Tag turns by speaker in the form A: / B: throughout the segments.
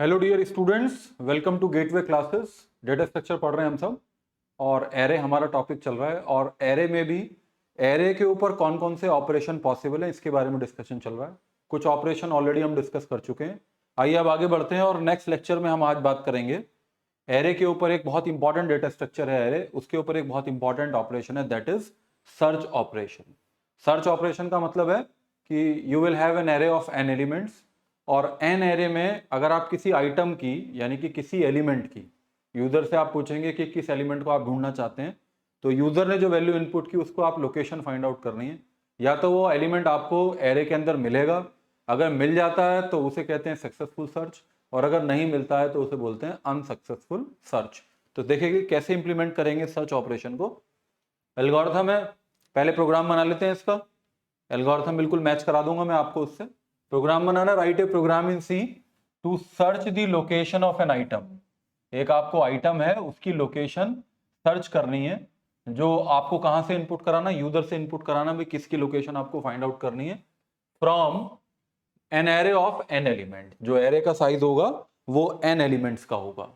A: Hello dear students, welcome to gateway classes. Data structure पढ़ रहे हैं हम सब और एरे हमारा टॉपिक चल रहा है। और एरे में भी एरे के ऊपर कौन कौन से ऑपरेशन पॉसिबल है इसके बारे में डिस्कशन चल रहा है। कुछ ऑपरेशन ऑलरेडी हम डिस्कस कर चुके हैं। आइए अब आगे बढ़ते हैं और नेक्स्ट लेक्चर में हम आज बात करेंगे एरे के ऊपर। एक बहुत इंपॉर्टेंट डेटा स्ट्रक्चर है एरे, उसके ऊपर एक बहुत इंपॉर्टेंट ऑपरेशन है, that is search operation. Search operation का मतलब है कि you will have an array of n elements, और एन एरे में अगर आप किसी आइटम की यानी कि किसी एलिमेंट की यूजर से आप पूछेंगे कि किस एलिमेंट को आप ढूंढना चाहते हैं, तो यूजर ने जो वैल्यू इनपुट की उसको आप लोकेशन फाइंड आउट करनी है। या तो वो एलिमेंट आपको एरे के अंदर मिलेगा, अगर मिल जाता है तो उसे कहते हैं सक्सेसफुल सर्च, और अगर नहीं मिलता है तो उसे बोलते हैं अनसक्सेसफुल सर्च। तो देखिए कैसे इंप्लीमेंट करेंगे सर्च ऑपरेशन को। एल्गोरिथम है, पहले प्रोग्राम बना लेते हैं इसका। एल्गोरिथम बिल्कुल मैच करा दूंगा मैं आपको उससे। प्रोग्राम बनाना, write a program in C to search the location of an item. एक आपको आइटम है उसकी लोकेशन सर्च करनी है। जो आपको कहां से इनपुट कराना, यूजर से इनपुट कराना भी किसकी लोकेशन आपको फाइंड आउट करनी है from N array of an element. जो एरे का साइज होगा वो एन एलिमेंट्स का होगा।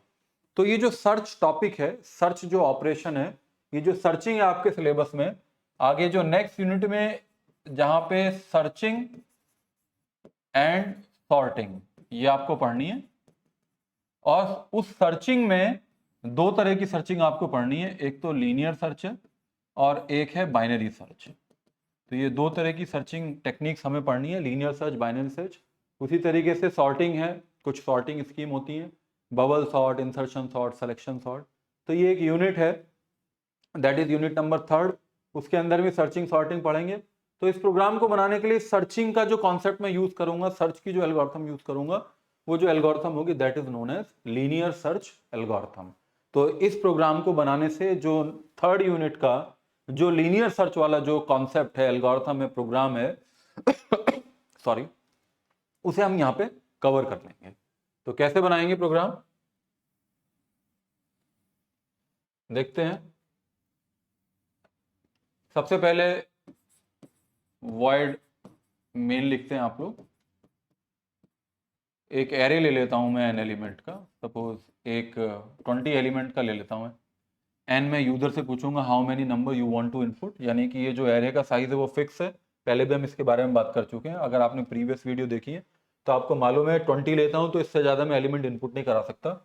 A: तो ये जो सर्च टॉपिक है, सर्च जो ऑपरेशन है, ये जो सर्चिंग है आपके सिलेबस में, आगे जो नेक्स्ट यूनिट में जहां पे सर्चिंग एंड सॉर्टिंग ये आपको पढ़नी है। और उस सर्चिंग में दो तरह की सर्चिंग आपको पढ़नी है, एक तो लीनियर सर्च है और एक है बाइनरी सर्च। तो ये दो तरह की सर्चिंग टेक्निक्स हमें पढ़नी है, लीनियर सर्च, बाइनरी सर्च। उसी तरीके से सॉर्टिंग है, कुछ सॉर्टिंग स्कीम होती है, bubble sort, insertion sort, selection sort. तो ये एक यूनिट है, दैट इज यूनिट नंबर 3। उसके अंदर भी सर्चिंग सॉर्टिंग पढ़ेंगे। तो इस प्रोग्राम को बनाने के लिए सर्चिंग का जो कॉन्सेप्ट मैं यूज करूंगा, सर्च की जो एल्गोरिथम यूज करूंगा, वो जो एल्गोरिथम होगी that is known as linear search algorithm. तो इस प्रोग्राम को बनाने से जो 3rd यूनिट का जो लीनियर सर्च वाला जो कॉन्सेप्ट है, एल्गोरिथम है, प्रोग्राम है सॉरी, उसे हम यहां पे कवर कर लेंगे। तो कैसे बनाएंगे प्रोग्राम देखते हैं। सबसे पहले void मेन लिखते हैं आप लोग। एक एरे ले लेता हूं मैं एन एलिमेंट का, सपोज एक 20 एलिमेंट का ले लेता हूं। एन में यूजर से पूछूंगा how many number you want to input, यानी कि ये जो एरे का साइज है वो फिक्स है। पहले भी हम इसके बारे में बात कर चुके हैं, अगर आपने प्रीवियस वीडियो देखी है तो आपको मालूम है 20 लेता हूं तो इससे ज़्यादा मैं एलिमेंट इनपुट नहीं करा सकता।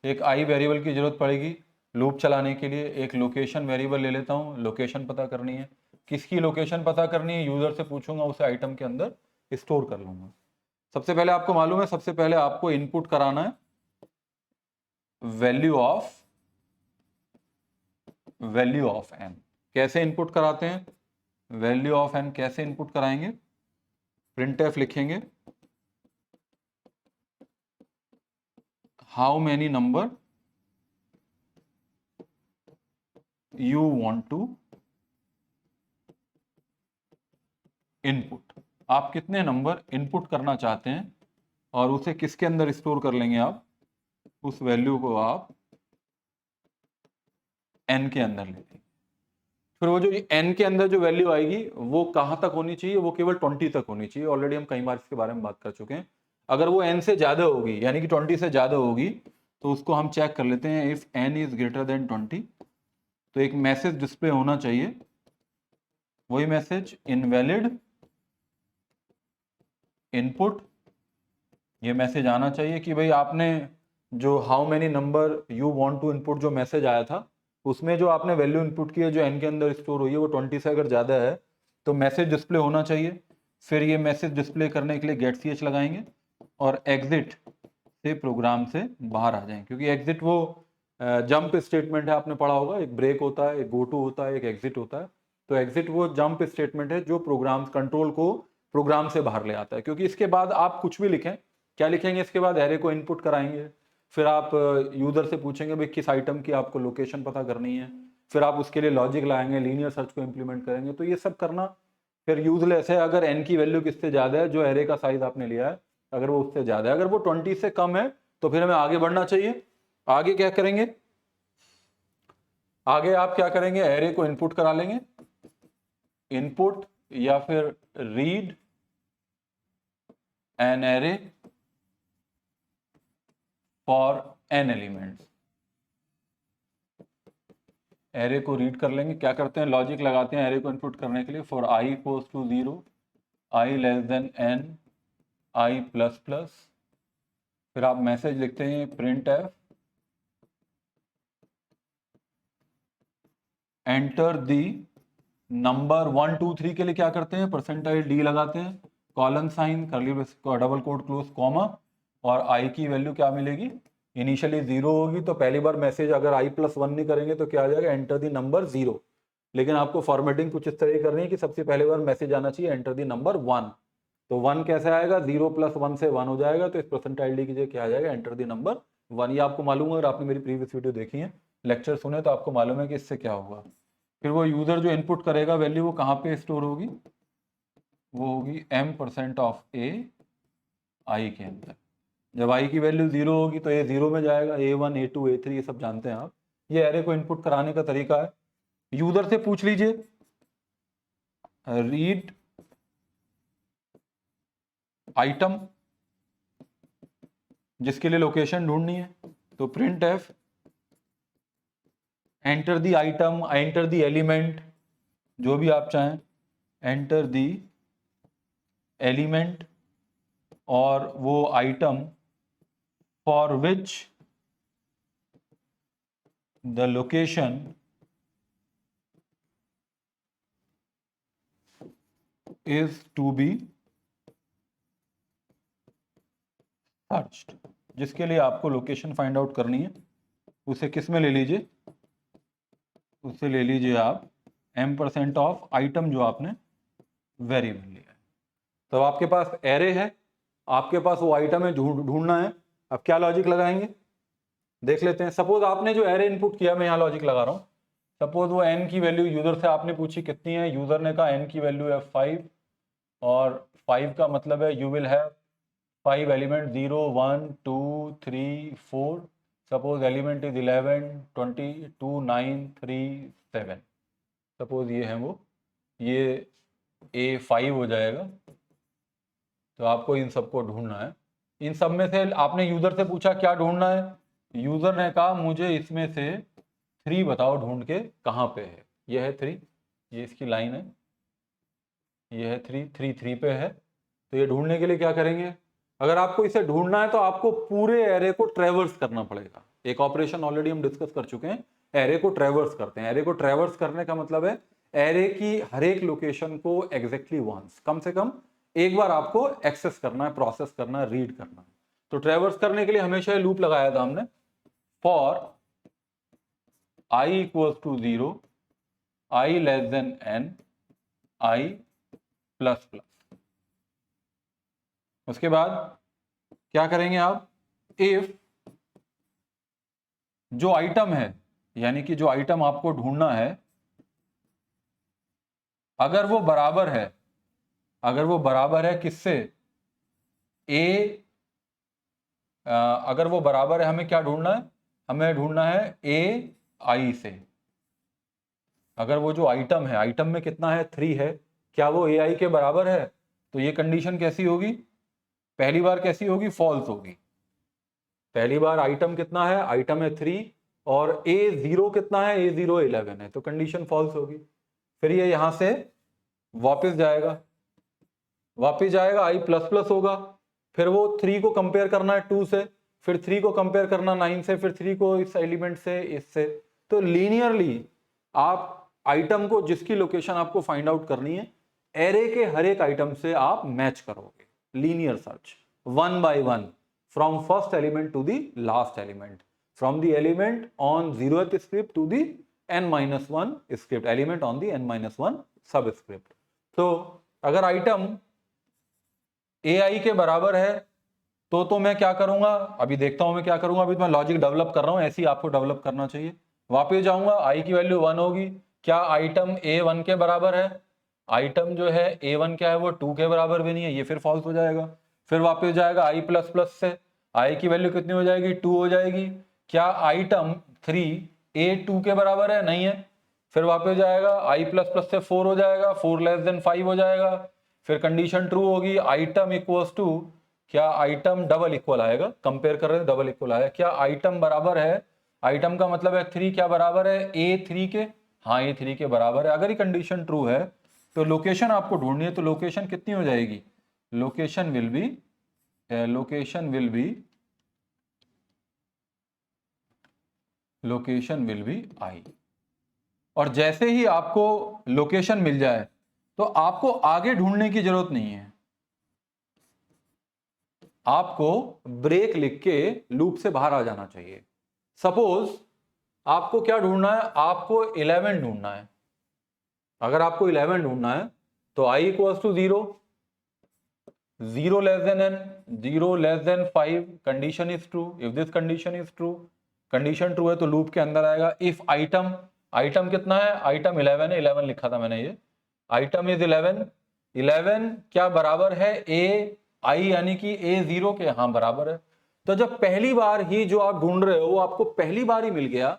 A: एक आई वेरिएबल की जरूरत पड़ेगी लूप चलाने के लिए। एक लोकेशन वेरिएबल ले लेता हूँ, लोकेशन पता करनी है। किसकी लोकेशन पता करनी है, यूजर से पूछूंगा, उसे आइटम के अंदर स्टोर कर लूंगा। सबसे पहले आपको मालूम है, सबसे पहले आपको इनपुट कराना है वैल्यू ऑफ एन। कैसे इनपुट कराते हैं, वैल्यू ऑफ एन कैसे इनपुट कराएंगे, प्रिंटफ लिखेंगे how many number you want to input. आप कितने नंबर इनपुट करना चाहते हैं और उसे किसके अंदर स्टोर कर लेंगे आप, उस वैल्यू को आप एन के अंदर ले लेंगे। फिर वो जो एन के अंदर जो वैल्यू आएगी वो कहां तक होनी चाहिए, वो केवल 20 तक होनी चाहिए। ऑलरेडी हम कई बार इसके बारे में बात कर चुके हैं। अगर वो एन से ज्यादा होगी यानी कि 20 से ज्यादा होगी तो उसको हम चेक कर लेते हैं। If n is greater than 20 तो एक मैसेज डिस्प्ले होना चाहिए, वही मैसेज इनवैलिड इनपुट। ये मैसेज आना चाहिए कि भाई आपने जो how many number you want to input जो मैसेज आया था उसमें जो आपने वैल्यू इनपुट की है जो एन के अंदर स्टोर हुई है वो 20 से अगर ज़्यादा है तो मैसेज डिस्प्ले होना चाहिए। फिर ये मैसेज डिस्प्ले करने के लिए गेट ch लगाएंगे और एग्जिट से प्रोग्राम से बाहर आ जाएंगे, क्योंकि एग्जिट वो जंप स्टेटमेंट है, आपने पढ़ा होगा। एक ब्रेक होता है, एक गो टू होता है, एक एग्जिट होता है। तो एग्जिट वो जंप स्टेटमेंट है जो प्रोग्राम कंट्रोल को प्रोग्राम से बाहर ले आता है। क्योंकि इसके बाद आप कुछ भी लिखें, क्या लिखेंगे, इसके बाद एरे को इनपुट कराएंगे, फिर आप यूजर से पूछेंगे भाई किस आइटम की आपको लोकेशन पता करनी है, फिर आप उसके लिए लॉजिक लाएंगे, लीनियर सर्च को इंप्लीमेंट करेंगे। तो ये सब करना फिर यूजलेस है अगर एन की वैल्यू किससे ज्यादा है, जो एरे का साइज आपने लिया है अगर वो उससे ज्यादा है। अगर वो 20 से कम है तो फिर हमें आगे बढ़ना चाहिए। आगे क्या करेंगे, आगे आप क्या करेंगे, एरे को इनपुट करा लेंगे, इनपुट या फिर read an array for n elements. Array को रीड कर लेंगे, क्या करते हैं, लॉजिक लगाते हैं एरे को इनपुट करने के लिए। For i equals to 0, i less than n, i plus plus, फिर आप मैसेज लिखते हैं print f enter the number 1 2 3 के लिए क्या करते हैं, परसेंटाइल d लगाते हैं, कॉलन साइन, करली डबल कोट क्लोज, कॉमा, और i की वैल्यू क्या मिलेगी, इनिशियली 0 होगी। तो पहली बार मैसेज अगर i प्लस 1 नहीं करेंगे तो क्या आ जाएगा, एंटर दी नंबर 0। लेकिन आपको फॉर्मेटिंग कुछ इस तरह करनी है कि सबसे पहले बार मैसेज आना चाहिए एंटर दी नंबर 1। तो 1 कैसे आएगा, 0 प्लस 1 से 1 हो जाएगा, तो इस परसेंटाइल डी कीजिए क्या आ जाएगा, एंटर दी नंबर 1। ये आपको मालूम है, अगर आपने मेरी प्रीवियस वीडियो देखी है, लेक्चर सुने, तो आपको मालूम है कि इससे क्या होगा। फिर वो यूजर जो इनपुट करेगा वैल्यू, वो कहाँ पे स्टोर होगी, वो होगी m% ऑफ a i के अंदर। जब i की वैल्यू 0 होगी तो a 0 में जाएगा, a1 a2 a3 ये सब जानते हैं आप। ये एरे को इनपुट कराने का तरीका है। यूजर से पूछ लीजिए रीड आइटम, जिसके लिए लोकेशन ढूंढनी है, तो print f enter the item, enter the element, जो भी आप चाहें, एंटर दी एलिमेंट, और वो item for which the location is to be searched, जिसके लिए आपको लोकेशन फाइंड आउट करनी है, उसे किस में ले लीजिए, उससे ले लीजिए आप m% ऑफ आइटम जो आपने वेरिएबल लिया है। तो आपके पास एरे है, आपके पास वो आइटम है, ढूंढना है। अब क्या लॉजिक लगाएंगे देख लेते हैं। सपोज आपने जो एरे इनपुट किया, मैं यहाँ लॉजिक लगा रहा हूँ। सपोज वो n की वैल्यू यूजर से आपने पूछी कितनी है, यूजर ने कहा n की वैल्यू है 5, और 5 का मतलब है you will have 5 element 0 1 2 3 4। Suppose element is 11 22 9 3 7। Suppose ये है वो, ये A5 हो जाएगा। तो आपको इन सबको ढूंढना है। इन सब में से आपने यूजर से पूछा क्या ढूंढना है, यूजर ने कहा मुझे इसमें से 3 बताओ ढूंढ के कहाँ पे है। ये है 3, ये इसकी लाइन है, ये है 3 3 3 पे है। तो ये ढूंढने के लिए क्या करेंगे, अगर आपको इसे ढूंढना है तो आपको पूरे एरे को ट्रेवर्स करना पड़ेगा। एक ऑपरेशन ऑलरेडी हम डिस्कस कर चुके हैं, एरे को ट्रेवर्स करते हैं। एरे को ट्रेवर्स करने का मतलब है एरे की हर एक लोकेशन को एग्जैक्टली वंस, कम से कम एक बार आपको एक्सेस करना है, प्रोसेस करना है, रीड करना है। तो ट्रेवर्स करने के लिए हमेशा ये लूप लगाया था हमने, for i equals to 0, i less than n, i plus plus. उसके बाद क्या करेंगे आप, इफ जो आइटम है, यानी कि जो आइटम आपको ढूंढना है, अगर वो बराबर है, अगर वो बराबर है किससे, ए, अगर वो बराबर है, हमें क्या ढूंढना है, हमें ढूंढना है ए आई से। अगर वो जो आइटम है, आइटम में कितना है 3 है, क्या वो ए आई के बराबर है, तो ये कंडीशन कैसी होगी, पहली बार कैसी होगी, फॉल्स होगी। पहली बार आइटम कितना है, आइटम है 3, और A0 कितना है, A0 11 है, तो कंडीशन फॉल्स होगी। फिर ये यहां से वापस जाएगा, वापस जाएगा, i प्लस प्लस होगा। फिर वो 3 को कंपेयर करना है 2 से, फिर 3 को कंपेयर करना 9 से, फिर 3 को इस एलिमेंट से, इससे। तो लीनियरली आप आइटम को, जिसकी लोकेशन आपको फाइंड आउट करनी है, एरे के हर एक आइटम से आप मैच करोगे, linear search, 1 by 1 from first element to the last element, from the element on 0th script to the n-1 script, element on the n-1 सब स्क्रिप्ट। तो अगर आइटम AI के बराबर है तो मैं क्या करूंगा, अभी देखता हूं मैं क्या करूंगा, अभी तो मैं लॉजिक डेवलप कर रहा हूं, ऐसे ही आपको डेवलप करना चाहिए। वापस जाऊंगा, i की वैल्यू 1 होगी, क्या आइटम A1 के बराबर है, आइटम जो है A1 क्या है, वो 2 के बराबर भी नहीं है, ये फिर फॉल्स हो जाएगा। फिर वापस जाएगा i प्लस प्लस से, i की वैल्यू कितनी हो जाएगी, 2 हो जाएगी, क्या आइटम 3 A2 के बराबर है, नहीं है। फिर वापस जाएगा, i प्लस प्लस से 4 हो जाएगा, 4 लेस देन 5 हो जाएगा। फिर कंडीशन ट्रू होगी, आइटम इक्वल्स टू क्या आइटम डबल इक्वल आएगा, कंपेयर कर रहे हैं डबल इक्वल आएगा, क्या आइटम बराबर है, आइटम का मतलब है 3, क्या बराबर है A3 के, हाँ A3 के बराबर है। अगर ये कंडीशन ट्रू है तो लोकेशन आपको ढूंढनी है, तो लोकेशन कितनी हो जाएगी, लोकेशन विल बी आई। और जैसे ही आपको लोकेशन मिल जाए तो आपको आगे ढूंढने की जरूरत नहीं है, आपको ब्रेक लिख के लूप से बाहर आ जाना चाहिए। सपोज आपको क्या ढूंढना है, आपको 11 ढूंढना है। अगर आपको 11 ढूंढना है तो i equals to 0, 0 less than n, 0 less than 5, condition is true. If this condition is true, condition true है तो लूप के अंदर आएगा। इफ आइटम, आइटम कितना है, आइटम 11 है, 11 लिखा था मैंने, ये आइटम इज 11, 11 क्या बराबर है a i, यानी कि a 0 के, हाँ बराबर है। तो जब पहली बार ही जो आप ढूंढ रहे हो वो आपको पहली बार ही मिल गया,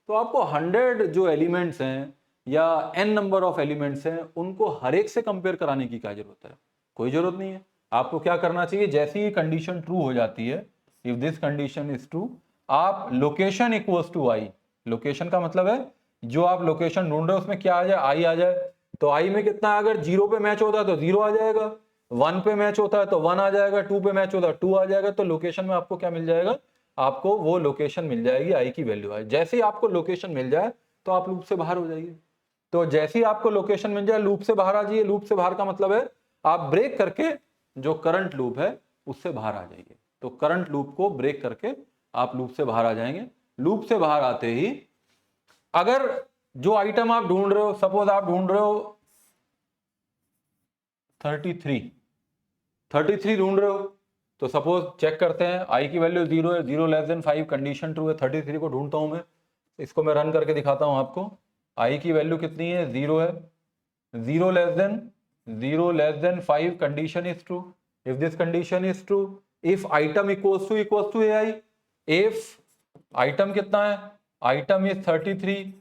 A: तो आपको 100 जो एलिमेंट्स हैं या n नंबर ऑफ एलिमेंट्स हैं उनको हर एक से कंपेयर कराने की क्या जरूरत है, कोई जरूरत नहीं है। आपको क्या करना चाहिए, जैसे ही कंडीशन ट्रू हो जाती है, if this condition is true, आप location equals to I, location का मतलब है जो आप लोकेशन ढूंढ रहे हो उसमें क्या आ जाए, आई आ जाए। तो आई में कितना, अगर 0 पे मैच होता है तो 0 आ जाएगा, 1 पे मैच होता है तो 1 आ जाएगा, 2 पे मैच होता है 2 आ जाएगा। तो लोकेशन में आपको क्या मिल जाएगा, आपको वो लोकेशन मिल जाएगी, आई की वैल्यू है। जैसे ही आपको लोकेशन मिल जाए तो आप लूप से बाहर हो जाइए। तो जैसे ही आपको लोकेशन मिल जाए लूप से बाहर आ जाइए। लूप से बाहर का मतलब है आप ब्रेक करके जो करंट लूप है उससे बाहर आ जाइए। तो करंट लूप को ब्रेक करके आप लूप से बाहर आ जाएंगे। लूप से बाहर आते ही अगर जो आइटम आप ढूंढ रहे हो, सपोज आप ढूंढ रहे हो 33 ढूंढ रहे हो, तो सपोज चेक करते हैं, आई की वैल्यू 0 है, 0 लेस देन 5, कंडीशन ट्रू है, 33 को ढूंढता हूं मैं। इसको मैं रन करके दिखाता हूं आपको। आई की वैल्यू कितनी है, 0 है, 0 less than 5, condition is true. If this condition is true, if item equals to A I, if item कितना है, आइटम इज 33,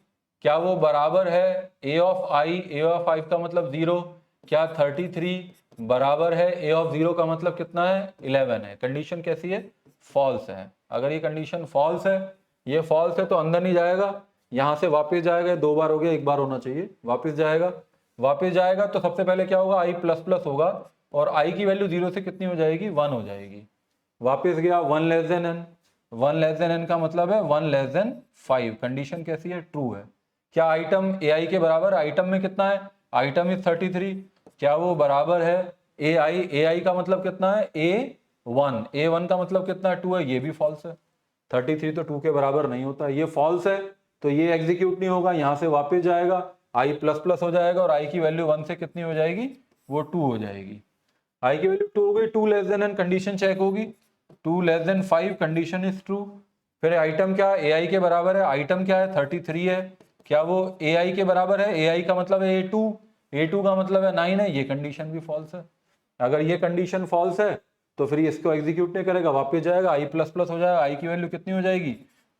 A: क्या वो बराबर है ए ऑफ आई, ए ऑफ आई का मतलब 0, क्या 33 बराबर है ए ऑफ 0 का मतलब कितना है, 11 है। कंडीशन कैसी है, फॉल्स है। अगर ये कंडीशन फॉल्स है, ये फॉल्स है तो अंदर नहीं जाएगा, यहां से वापस जाएगा। 2 बार हो गया, 1 बार होना चाहिए, वापस जाएगा। वापस जाएगा तो सबसे पहले क्या होगा, आई प्लस प्लस होगा और आई की वैल्यू 0 से कितनी हो जाएगी, 1 हो जाएगी। वापस गया, 1 less than n, 1 less than n का मतलब है 1 लेस देन 5, कंडीशन कैसी है, ट्रू है। क्या आइटम ए आई के बराबर, आइटम में कितना है, आइटम इज 33, क्या वो बराबर है ए आई, ए आई का मतलब कितना है A1, A1 का मतलब कितना है 2 है, ये भी फॉल्स है। 33 तो 2 के बराबर नहीं होता, ये फॉल्स है तो ये एग्जीक्यूट नहीं होगा। यहां से वापस जाएगा, आई प्लस प्लस हो जाएगा और आई की वैल्यू 1 से कितनी हो जाएगी, वो 2 हो जाएगी। आई की वैल्यू 2 हो गई, 2 less than n, condition check होगी, 2 less than 5, condition is true. फिर आइटम क्या, ए आई के बराबर है, आइटम क्या है 33 है, क्या वो ए आई के बराबर है, ए आई का मतलब है A2, A2 का मतलब है 9 है, ये कंडीशन भी फॉल्स है। अगर ये कंडीशन फॉल्स है तो फिर इसको एग्जीक्यूट नहीं करेगा, वापस जाएगा, आई प्लस प्लस हो जाएगा, आई की वैल्यू कितनी हो जाएगी,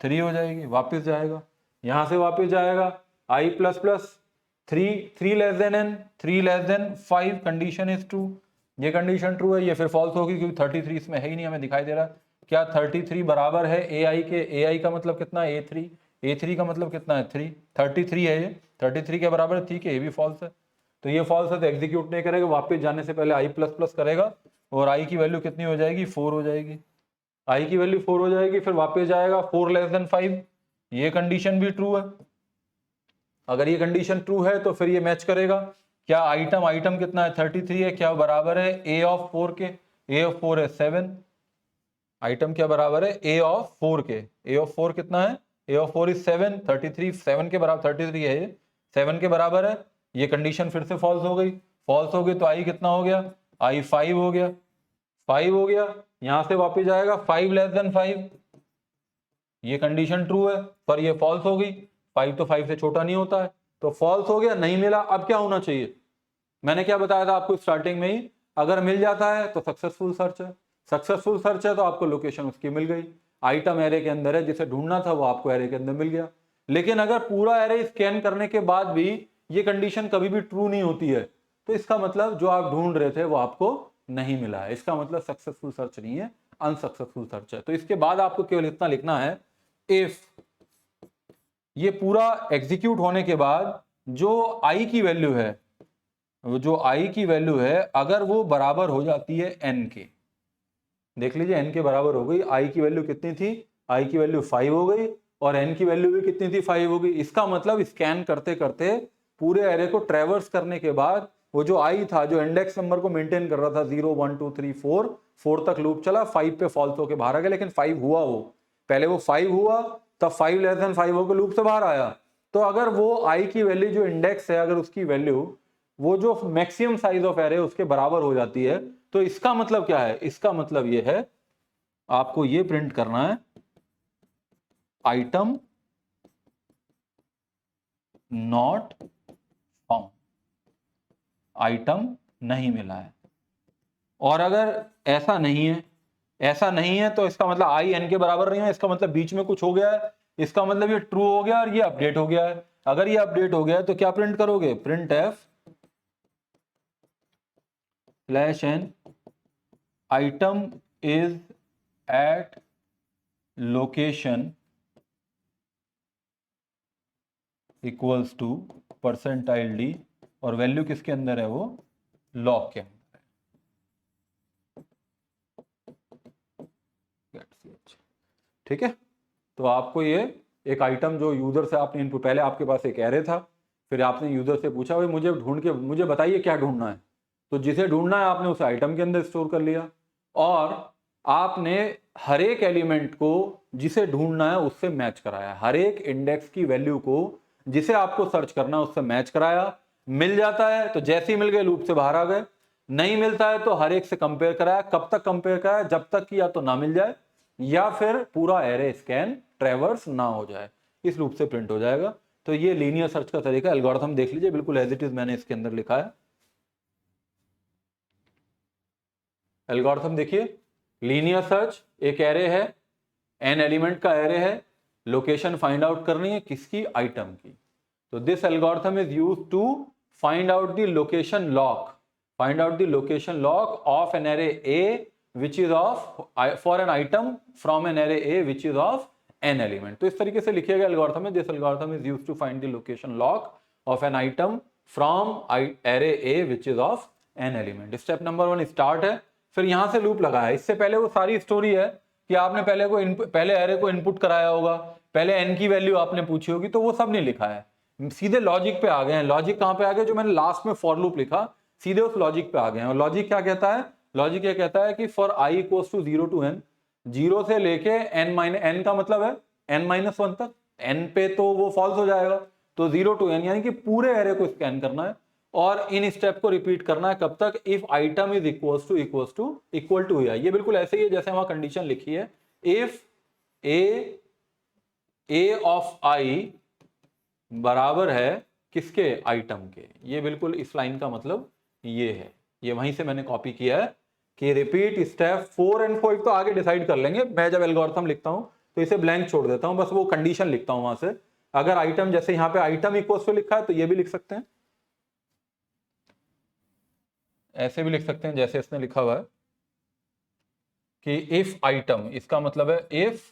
A: 3 हो जाएगी, वापस जाएगा, यहां से वापस जाएगा, I plus plus 3 less than एन, 3 less than 5, condition is true, ये कंडीशन ट्रू है, ये फिर फॉल्स होगी क्योंकि 33 इसमें है ही नहीं, हमें दिखाई दे रहा है। क्या 33 बराबर है ए आई के, ए आई का मतलब कितना है A3, A3 का मतलब कितना है 3, 33 है, ये 33 के बराबर है, ठीक है, ये भी फॉल्स है। तो ये फॉल्स है तो एग्जीक्यूट नहीं करेगा, वापस जाने से पहले आई प्लस प्लस करेगा और आई की वैल्यू कितनी हो जाएगी, 4 हो जाएगी, आई की वैल्यू 4 हो जाएगी। फिर वापस जाएगा, 4 लेस देन 5, ये कंडीशन भी ट्रू है। अगर ये कंडीशन ट्रू है तो फिर ये मैच करेगा। क्या आइटम, आइटम कितना है 33 है, क्या बराबर है ए ऑफ 4 के, ए ऑफ 4 है 7, आइटम क्या बराबर है ए ऑफ 4 के, ए ऑफ 4 कितना है, ए ऑफ 4 इज 7, 33 7 के बराबर, 33 है ये 7 के बराबर है, ये कंडीशन फिर से फॉल्स हो गई, फॉल्स हो गई तो आई कितना हो गया, आई 5 हो गया, 5 हो गया, यहां से वापस जाएगा, 5 लेस देन 5, ये कंडीशन ट्रू है पर ये फॉल्स हो गई, 5 तो 5 से छोटा नहीं होता है, तो फॉल्स हो गया, नहीं मिला। अब क्या होना चाहिए, मैंने क्या बताया था आपको स्टार्टिंग में ही, अगर मिल जाता है तो सक्सेसफुल सर्च है, सक्सेसफुल सर्च है तो आपको लोकेशन उसकी मिल गई, आइटम एरे के अंदर है, जिसे ढूंढना था वो आपको एरे के अंदर मिल गया। लेकिन अगर पूरा एरे स्कैन करने के बाद भी ये कंडीशन कभी भी ट्रू नहीं होती है, तो इसका मतलब जो आप ढूंढ रहे थे वो आपको नहीं मिला है, इसका मतलब सक्सेसफुल सर्च नहीं है, अनसक्सेसफुल सर्च है। तो इसके बाद आपको केवल इतना लिखना है, इफ ये पूरा एग्जीक्यूट होने के बाद जो आई की वैल्यू है, जो आई की वैल्यू है अगर वो बराबर हो जाती है एन के, देख लीजिए एन के बराबर हो गई, आई की वैल्यू कितनी थी, आई की वैल्यू 5 हो गई और एन की वैल्यू भी कितनी थी, 5 हो गई। इसका मतलब स्कैन करते करते पूरे एरे को ट्रेवर्स करने के बाद वो जो आई था, जो इंडेक्स नंबर को मेंटेन कर रहा था 0 1 2 3 4 तक लूप चला, 5 पे फॉल्स होके बाहर आ गया, लेकिन 5 हुआ, वो पहले वो 5 हुआ तब 5 लेस देन 5 होकर लूप से बाहर आया। तो अगर वो आई की वैल्यू जो इंडेक्स है, अगर उसकी वैल्यू वो जो मैक्सिमम साइज ऑफ एरे उसके बराबर हो जाती है, तो इसका मतलब क्या है, इसका मतलब ये है आपको ये प्रिंट करना है, आइटम नॉट फाउंड, आइटम नहीं मिला है। और अगर ऐसा नहीं है, ऐसा नहीं है तो इसका मतलब आई एन के बराबर नहीं है, इसका मतलब बीच में कुछ हो गया है, इसका मतलब ये ट्रू हो गया और ये अपडेट हो गया है। अगर ये अपडेट हो गया है तो क्या प्रिंट करोगे, print f slash n item is at location equals to percentile D, और वैल्यू किसके अंदर है, वो लॉग के अंदर है। ठीक है, तो आपको ये एक आइटम जो यूजर से आपने इनपुट, पहले आपके पास एक एरे था, फिर आपने यूजर से पूछा भाई मुझे ढूंढ के मुझे बताइए क्या ढूंढना है, तो जिसे ढूंढना है आपने उस आइटम के अंदर स्टोर कर लिया, और आपने हर एक एलिमेंट को जिसे ढूंढना है उससे मैच कराया, हर एक इंडेक्स की वैल्यू को जिसे आपको सर्च करना है उससे मैच कराया। मिल जाता है तो जैसे ही मिल गए लूप से बाहर आ गए, नहीं मिलता है तो हर एक से कंपेयर कराया। कब तक कंपेयर कराया, जब तक कि या तो ना मिल जाए या फिर पूरा एरे स्कैन ट्रेवर्स ना हो जाए, इस लूप से प्रिंट हो जाएगा। तो ये लीनियर सर्च का तरीका, एल्गोरिथम देख लीजिए बिल्कुल एज इट इज मैंने इसके अंदर लिखा है। एल्गोरिथम देखिए, लीनियर सर्च, एक एरे है, एन एलिमेंट का एरे है, लोकेशन फाइंड आउट करनी है किसकी, आइटम की। तो this algorithm is used to find out the location loc, find out the location loc of an array A which is of for an item from an array A which is of n element। तो इस तरीके से लिखिएगा algorithm है, this algorithm is used to find the location loc of an item from array A which is of n element। Step number 1 start है, फिर यहां से लूप लगा है। इससे पहले वो सारी स्टोरी है कि आपने पहले एरे को इनपुट कराया होगा, पहले n की वैल्यू आपने पूछी होगी, तो वो सब नहीं लिखा है, सीधे लॉजिक पे आ गए हैं। लॉजिक कहां पे आ गए, जो मैंने लास्ट में फॉर लूप लिखा, सीधे उस लॉजिक पे आ गए हैं। और लॉजिक क्या कहता है, लॉजिक ये कहता है कि for i equals to 0 to n, 0 से लेके n का मतलब है n-1 तक, n पे तो वो फॉल्स हो जाएगा, तो 0 टू n यानी कि पूरे एरे को स्कैन करना है और इन स्टेप को रिपीट करना है। कब तक, if item is equal to है, ये बिल्कुल ऐसे ही है जैसे वहां कंडीशन लिखी है, इफ a ऑफ i बराबर है किसके, आइटम के। ये बिल्कुल इस लाइन का मतलब ये है, ये वहीं से मैंने कॉपी किया है कि रिपीट स्टेप 4 एंड 5 तो आगे डिसाइड कर लेंगे, मैं जब एल्गोरिथम लिखता हूं तो इसे ब्लैंक छोड़ देता हूं, बस वो कंडीशन लिखता हूं वहां से। अगर आइटम, जैसे यहां पे आइटम इक्वल्स टू लिखा है तो ये भी लिख सकते हैं, ऐसे भी लिख सकते हैं जैसे इसने लिखा हुआ है कि इफ आइटम, इसका मतलब है if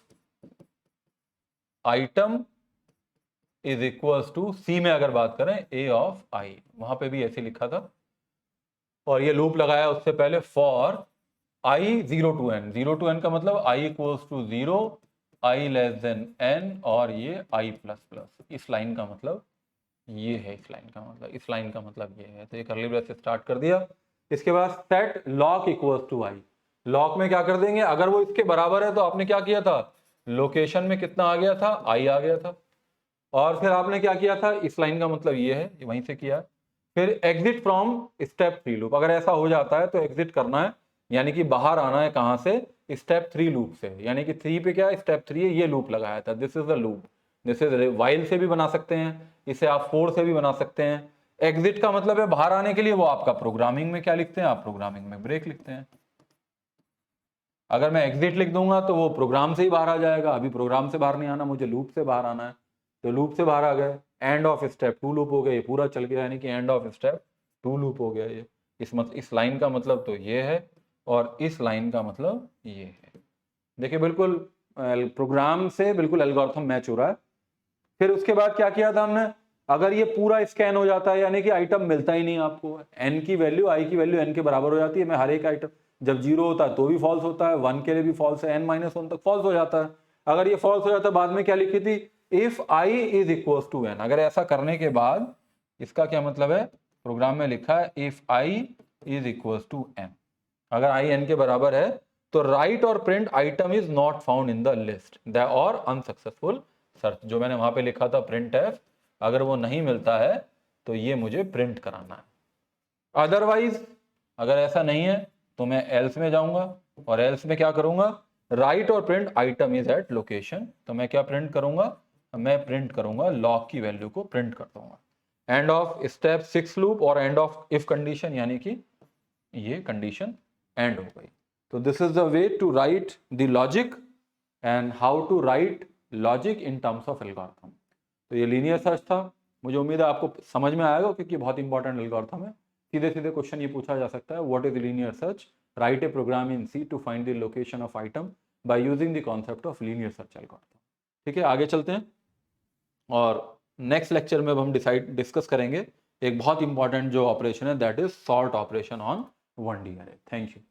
A: item is equals to, C में अगर बात करें ए ऑफ आई, वहां पे भी ऐसे लिखा था, और ये लूप लगाया उससे पहले for I 0 to n, 0 to n का मतलब I equals to 0, I less than n, और ये आई प्लस प्लस। इस लाइन का मतलब ये है, इस लाइन का मतलब, इस लाइन का मतलब ये है। तो ये कर्ली ब्रेस से स्टार्ट कर दिया। इसके बाद set loc equals to I, loc में क्या कर देंगे, अगर वो इसके बराबर है तो आपने क्या किया था, लोकेशन में कितना आ गया था, आई आ गया था, और फिर आपने क्या किया था, इस लाइन का मतलब ये है, वहीं से किया। फिर एग्जिट फ्रॉम स्टेप 3 लूप, अगर ऐसा हो जाता है तो एग्जिट करना है, यानी कि बाहर आना है कहां से, स्टेप 3 लूप से, यानी कि 3 पे क्या है, स्टेप 3 है, ये लूप लगाया था, this is the loop. This is while से भी बना सकते हैं इसे, आप 4 से भी बना सकते हैं। एग्जिट का मतलब है बाहर आने के लिए, वो आपका प्रोग्रामिंग में क्या लिखते हैं, आप प्रोग्रामिंग में ब्रेक लिखते हैं। अगर मैं एग्जिट लिख दूंगा तो वो प्रोग्राम से ही बाहर आ जाएगा, अभी प्रोग्राम से बाहर नहीं आना, मुझे लूप से बाहर आना है, तो लूप से बाहर आ गए। एंड ऑफ स्टेप 2 लूप हो गया, ये पूरा चल गया, यानी कि एंड ऑफ स्टेप 2 लूप हो गया ये। इस लाइन का मतलब तो ये है और इस लाइन का मतलब ये है। देखिए बिल्कुल प्रोग्राम से बिल्कुल एल्गोरिथम मैच हो रहा है। फिर उसके बाद क्या किया था हमने, अगर ये पूरा स्कैन हो जाता है यानी कि आइटम मिलता ही नहीं आपको, n की वैल्यू i की वैल्यू n के बराबर हो जाती है, मैं हर एक आइटम जब 0 होता है तो भी फॉल्स होता है, 1 के लिए भी फॉल्स है, n-1 तक फॉल्स हो जाता है। अगर ये फॉल्स हो जाता है, बाद में क्या लिखी थी, if i is equal to n। अगर ऐसा करने के बाद इसका क्या मतलब है, प्रोग्राम में लिखा है if i is equal to n, अगर i n के बराबर है तो राइट और print item is not found in the list the और अनसक्सेसफुल सर्च। जो मैंने वहां पे लिखा था प्रिंट एफ, अगर वो नहीं मिलता है तो ये मुझे प्रिंट कराना है। अदरवाइज अगर ऐसा नहीं है तो मैं एल्स में जाऊंगा और एल्स में क्या करूंगा, राइट और print item is at location, तो मैं क्या प्रिंट करूंगा, मैं प्रिंट करूंगा लॉग की वैल्यू को प्रिंट कर दूंगा। एंड ऑफ स्टेप 6 लूप और एंड ऑफ इफ कंडीशन, यानी कि ये कंडीशन एंड हो गई। तो this is the way to write the logic and how to write logic in terms of algorithm. तो ये लीनियर सर्च था, मुझे उम्मीद है आपको समझ में आएगा क्योंकि बहुत इंपॉर्टेंट एल्गोरिथम है। सीधे सीधे क्वेश्चन ये पूछा जा सकता है, what is linear search, write a program in C to find the location of item by using the concept of linear search algorithm. ठीक है, आगे चलते हैं और नेक्स्ट लेक्चर में अब हम डिस्कस करेंगे एक बहुत इंपॉर्टेंट जो ऑपरेशन है, that is sort operation on 1D अरे। Thank you.